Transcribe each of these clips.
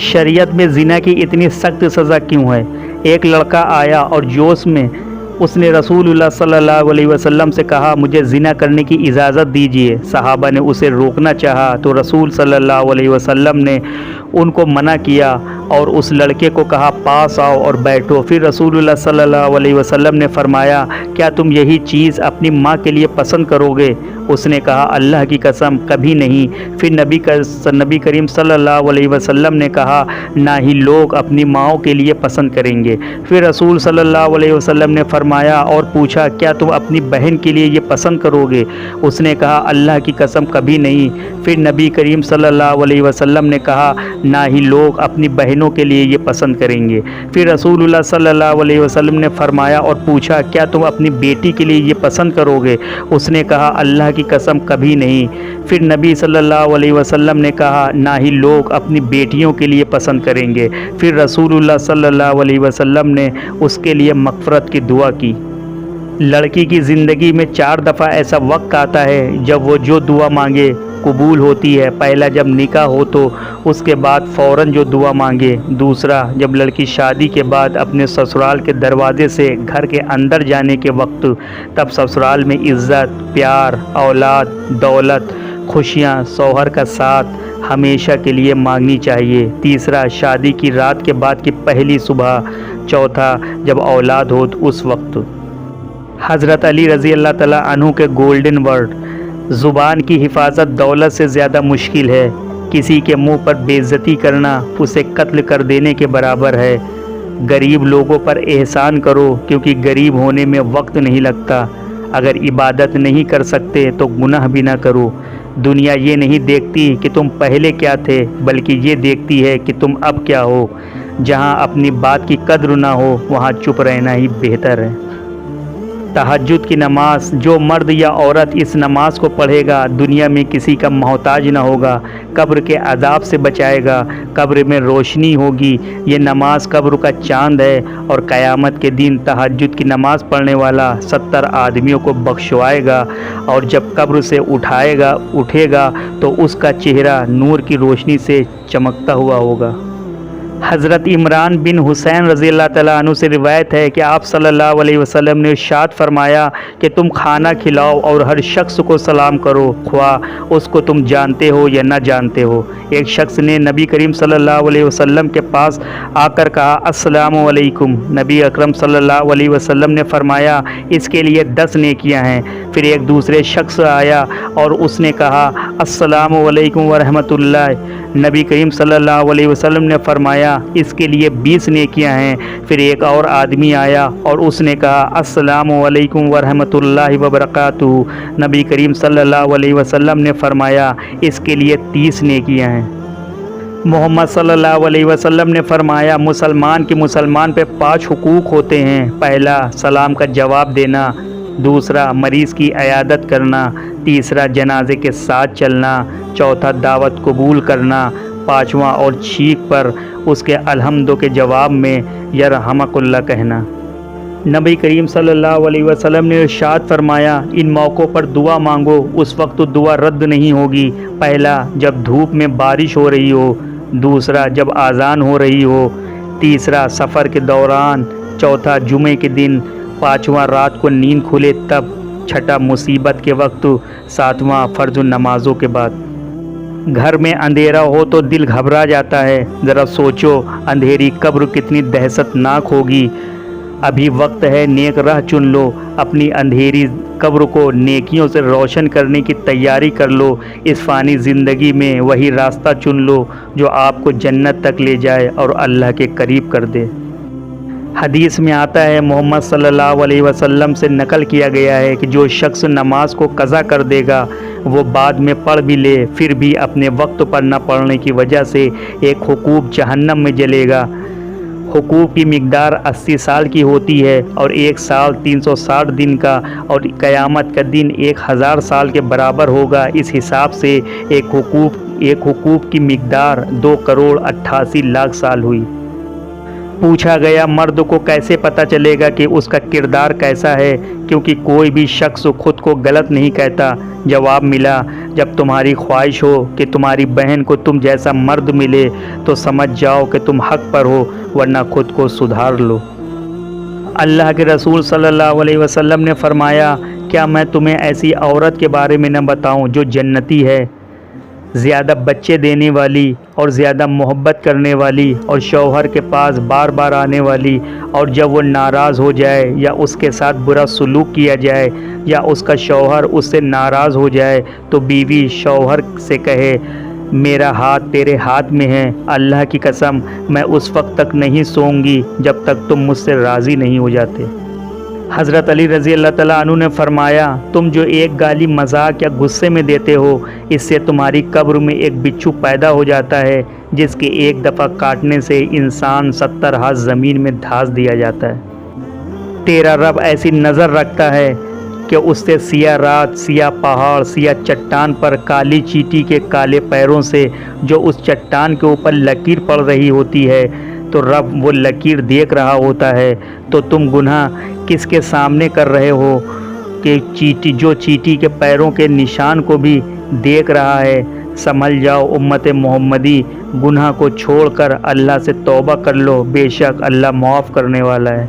शरीयत में ज़िना की इतनी सख्त सज़ा क्यों है? एक लड़का आया और जोश में उसने रसूलुल्लाह सल्लल्लाहु अलैहि वसल्लम से कहा, मुझे ज़िना करने की इजाज़त दीजिए। सहाबा ने उसे रोकना चाहा तो रसूल सल्लल्लाहु अलैहि वसल्लम ने उनको मना किया और उस लड़के को कहा, पास आओ और बैठो। फिर रसूलुल्लाह सल्लल्लाहु अलैहि वसल्लम ने फरमाया, क्या तुम यही चीज़ अपनी माँ के लिए पसंद करोगे? उसने कहा, अल्लाह की कसम कभी नहीं। फिर नबी करीम सल्लल्लाहु अलैहि वसल्लम ने कहा, ना ही लोग अपनी माँओं के लिए पसंद करेंगे। फिर रसूल सल्लल्लाहु अलैहि वसल्लम ने फरमाया और पूछा, क्या तुम अपनी बहन के लिए ये पसंद करोगे? उसने कहा, अल्लाह की कसम कभी नहीं। फिर नबी करीम सल्लल्लाहु अलैहि वसल्लम ने कहा, ना ही लोग अपनी बहनों के लिए ये पसंद करेंगे। फिर रसूलुल्लाह सल्लल्लाहु अलैहि वसल्लम ने फरमाया और पूछा, क्या तुम अपनी बेटी के लिए ये पसंद करोगे? उसने कहा, अल्लाह की कसम कभी नहीं। फिर नबी सल्लल्लाहु अलैहि वसल्लम ने कहा, ना ही लोग अपनी बेटियों के लिए पसंद करेंगे। फिर रसूलुल्लाह सल्लल्लाहु अलैहि वसल्लम ने उसके लिए मग़फ़िरत की दुआ की। लड़की की ज़िंदगी में 4 दफ़ा ऐसा वक्त आता है जब वो जो दुआ मांगे कबूल होती है। पहला, जब निकाह हो तो उसके बाद फ़ौरन जो दुआ मांगे। दूसरा, जब लड़की शादी के बाद अपने ससुराल के दरवाज़े से घर के अंदर जाने के वक्त, तब ससुराल में इज़्ज़त, प्यार, औलाद, दौलत, खुशियाँ, शौहर का साथ हमेशा के लिए मांगनी चाहिए। तीसरा, शादी की रात के बाद की पहली सुबह। चौथा, जब औलाद हो तो उस वक्त। हज़रत अली रज़ी अल्लाह तआला अन्हु के गोल्डन वर्ड, ज़ुबान की हिफाजत दौलत से ज़्यादा मुश्किल है। किसी के मुंह पर बेइज्जती करना उसे कत्ल कर देने के बराबर है। गरीब लोगों पर एहसान करो क्योंकि गरीब होने में वक्त नहीं लगता। अगर इबादत नहीं कर सकते तो गुनाह भी ना करो। दुनिया ये नहीं देखती कि तुम पहले क्या थे, बल्कि ये देखती है कि तुम अब क्या हो। जहाँ अपनी बात की कद्र ना हो वहाँ चुप रहना ही बेहतर है। तहज्जुद की नमाज, जो मर्द या औरत इस नमाज को पढ़ेगा दुनिया में किसी का मोहताज न होगा, कब्र के अज़ाब से बचाएगा, कब्र में रोशनी होगी। ये नमाज कब्र का चांद है और क़यामत के दिन तहज्जुद की नमाज पढ़ने वाला 70 आदमियों को बख्शवाएगा और जब कब्र से उठेगा तो उसका चेहरा नूर की रोशनी से चमकता हुआ होगा। हज़रत इमरान बिन हुसैन रज़ी अल्लाह तआला अन्हु से रिवायत है कि आप सल्लल्लाहु अलैहि वसल्लम ने इरशाद फरमाया कि तुम खाना खिलाओ और हर शख्स को सलाम करो, ख्वाह उसको तुम जानते हो या ना जानते हो। एक शख्स ने नबी करीम सल्लल्लाहु अलैहि वसल्लम के पास आकर कहा, अस्सलामु अलैकुम। नबी अकरम सल्लल्लाहु अलैहि वसल्लम ने फरमाया, इसके लिए 10 नेकियां हैं। फिर एक दूसरे शख्स आया और उसने कहा, अस्सलामु अलैकुम व रहमतुल्लाह। नबी करीम सल्लल्लाहु अलैहि वसल्लम ने फरमाया, इसके लिए 20 नेकियां हैं। फिर एक और आदमी आया और उसने कहा, अस्सलामु अलैकुम व रहमतुल्लाहि व बरकातुहू। नबी करीम सल्लल्लाहु अलैहि वसल्लम ने फरमाया, इसके लिए 30 नेकियां हैं। मोहम्मद सल्लल्लाहु अलैहि वसल्लम ने फरमाया, मुसलमान के मुसलमान पे 5 हुकूक होते हैं। पहला, सलाम का जवाब देना। दूसरा, मरीज़ की इयादत करना। तीसरा, जनाजे के साथ चलना। चौथा, दावत कबूल करना। पाँचवा और छींक पर उसके अल्हम्दु के जवाब में यरहमकुल्लाह कहना। नबी करीम सल्लल्लाहु अलैहि वसल्लम ने इरशाद फरमाया, इन मौक़ों पर दुआ मांगो, उस वक्त तो दुआ रद्द नहीं होगी। पहला, जब धूप में बारिश हो रही हो। दूसरा, जब आज़ान हो रही हो। तीसरा, सफ़र के दौरान। चौथा, जुमे के दिन। पाँचवा, रात को नींद खुले तब। छठा, मुसीबत के वक्त। सातवां, फ़र्ज़ नमाज़ों के बाद। घर में अंधेरा हो तो दिल घबरा जाता है। ज़रा सोचो अंधेरी कब्र कितनी दहशतनाक होगी। अभी वक्त है, नेक राह चुन लो। अपनी अंधेरी कब्र को नेकियों से रोशन करने की तैयारी कर लो। इस फ़ानी ज़िंदगी में वही रास्ता चुन लो जो आपको जन्नत तक ले जाए और अल्लाह के करीब कर दे। हदीस में आता है, मोहम्मद सल्लल्लाहु अलैहि वसल्लम से नकल किया गया है कि जो शख्स नमाज को कज़ा कर देगा वो बाद में पढ़ भी ले फिर भी अपने वक्त पर न पढ़ने की वजह से एक हुकूक जहन्नम में जलेगा। हुकूक की मिक़दार 80 साल की होती है और एक साल 360 दिन का, और क़यामत का दिन 1000 साल के बराबर होगा। इस हिसाब से एक हुकूक की मिक़दार 2 करोड़ 88 लाख साल हुई। पूछा गया, मर्द को कैसे पता चलेगा कि उसका किरदार कैसा है, क्योंकि कोई भी शख्स खुद को गलत नहीं कहता। जवाब मिला, जब तुम्हारी ख्वाहिश हो कि तुम्हारी बहन को तुम जैसा मर्द मिले तो समझ जाओ कि तुम हक पर हो, वरना खुद को सुधार लो। अल्लाह के रसूल सल्लल्लाहु अलैहि वसल्लम ने फरमाया, क्या मैं तुम्हें ऐसी औरत के बारे में न बताऊं जो जन्नती है, ज़्यादा बच्चे देने वाली और ज़्यादा मोहब्बत करने वाली और शौहर के पास बार बार आने वाली, और जब वो नाराज़ हो जाए या उसके साथ बुरा सलूक किया जाए या उसका शौहर उससे नाराज़ हो जाए तो बीवी शौहर से कहे, मेरा हाथ तेरे हाथ में है, अल्लाह की कसम मैं उस वक्त तक नहीं सोऊंगी जब तक तुम मुझसे राज़ी नहीं हो जाते। हज़रत अली रज़ी अल्लाह तआला अन्हु ने फरमाया, तुम जो एक गाली मजाक या गुस्से में देते हो, इससे तुम्हारी कब्र में एक बिच्छू पैदा हो जाता है जिसके एक दफ़ा काटने से इंसान 70 हाथ ज़मीन में धांस दिया जाता है। तेरा रब ऐसी नज़र रखता है कि उससे सिया रात, सिया पहाड़, सिया चट्टान पर काली चींटी के काले पैरों से जो उस चट्टान के ऊपर लकीर पड़ रही होती है, तो रब वो लकीर देख रहा होता है। तो तुम गुनाह किसके सामने कर रहे हो कि चींटी के पैरों के निशान को भी देख रहा है। समझ जाओ उम्मत मोहम्मदी, गुनाह को छोड़कर अल्लाह से तौबा कर लो, बेशक अल्लाह माफ़ करने वाला है।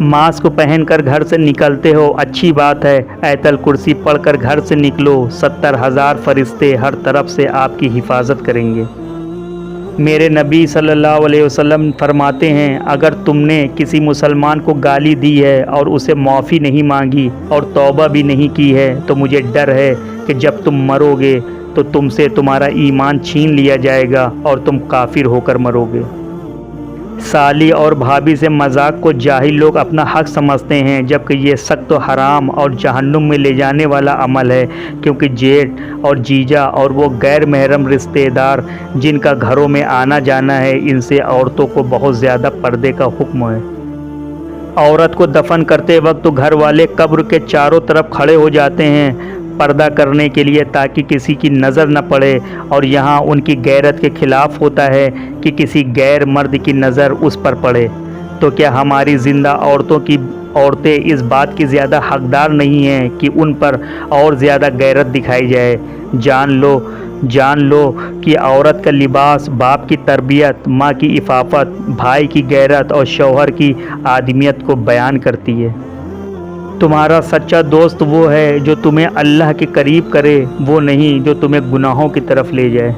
मास्क पहनकर घर से निकलते हो, अच्छी बात है, आयतल कुर्सी पढ़कर घर से निकलो, 70,000 फरिश्ते हर तरफ से आपकी हिफाजत करेंगे। मेरे नबी सल्लल्लाहु अलैहि वसल्लम फरमाते हैं, अगर तुमने किसी मुसलमान को गाली दी है और उसे माफ़ी नहीं मांगी और तौबा भी नहीं की है, तो मुझे डर है कि जब तुम मरोगे तो तुमसे तुम्हारा ईमान छीन लिया जाएगा और तुम काफिर होकर मरोगे। साली और भाभी से मजाक को जाहिल लोग अपना हक समझते हैं, जबकि ये सख्त तो हराम और जहन्नुम में ले जाने वाला अमल है, क्योंकि जेठ और जीजा और वो गैर महरम रिश्तेदार जिनका घरों में आना जाना है, इनसे औरतों को बहुत ज़्यादा पर्दे का हुक्म है। औरत को दफन करते वक्त तो घर वाले कब्र के चारों तरफ खड़े हो जाते हैं पर्दा करने के लिए, ताकि किसी की नज़र न पड़े, और यहाँ उनकी गैरत के ख़िलाफ़ होता है कि किसी गैर मर्द की नज़र उस पर पड़े। तो क्या हमारी ज़िंदा औरतें इस बात की ज़्यादा हकदार नहीं हैं कि उन पर और ज़्यादा गैरत दिखाई जाए? जान लो कि औरत का लिबास बाप की तरबियत, माँ की इफ़ाफ़त, भाई की गैरत और शौहर की आदमियत को बयान करती है। तुम्हारा सच्चा दोस्त वो है जो तुम्हें अल्लाह के करीब करे, वो नहीं जो तुम्हें गुनाहों की तरफ ले जाए।